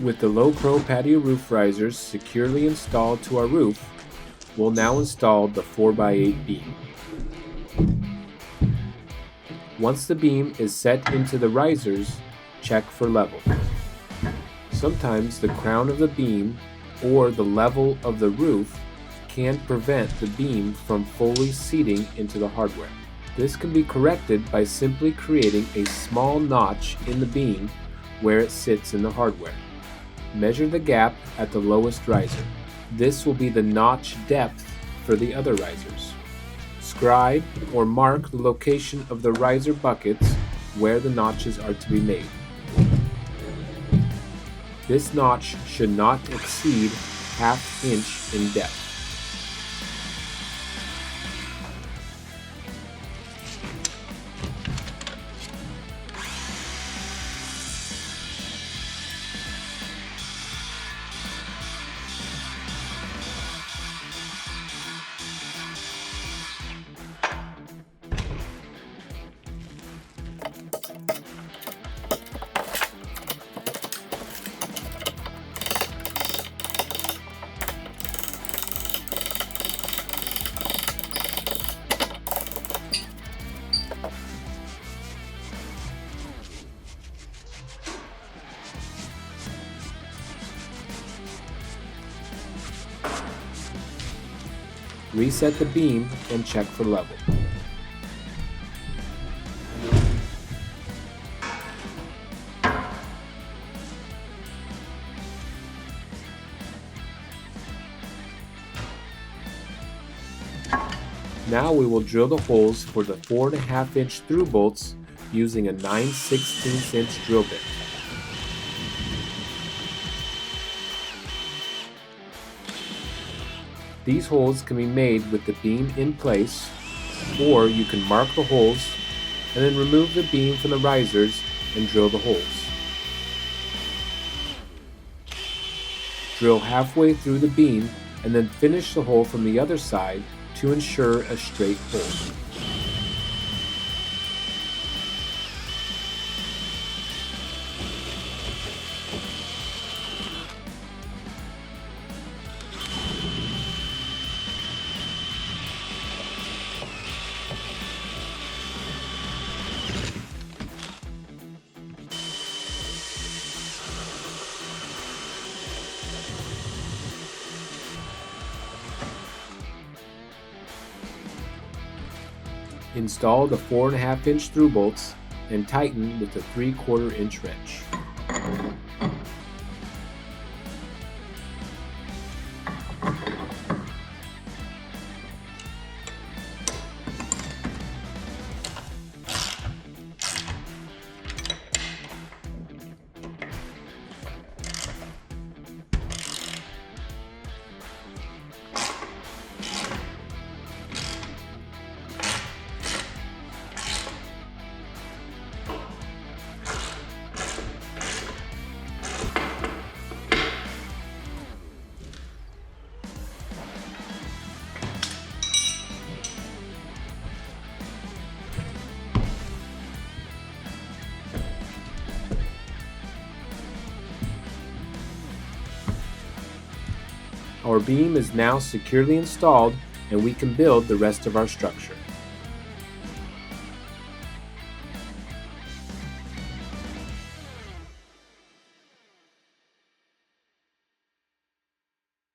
With the LO-PRO Patio Roof Risers securely installed to our roof, we'll now install the 4x8 beam. Once the beam is set into the risers, check for level. Sometimes the crown of the beam or the level of the roof can prevent the beam from fully seating into the hardware. This can be corrected by simply creating a small notch in the beam where it sits in the hardware. Measure the gap at the lowest riser. This will be the notch depth for the other risers. Scribe or mark the location of the riser buckets where the notches are to be made. This notch should not exceed ½ inch in depth. Reset the beam and check for level. Now we will drill the holes for the 4½ inch through bolts using a 9/16 inch drill bit. These holes can be made with the beam in place, or you can mark the holes and then remove the beam from the risers and drill the holes. Drill halfway through the beam and then finish the hole from the other side to ensure a straight hole. Install the 4½ inch through bolts and tighten with a 3/4 inch wrench. Our beam is now securely installed and we can build the rest of our structure.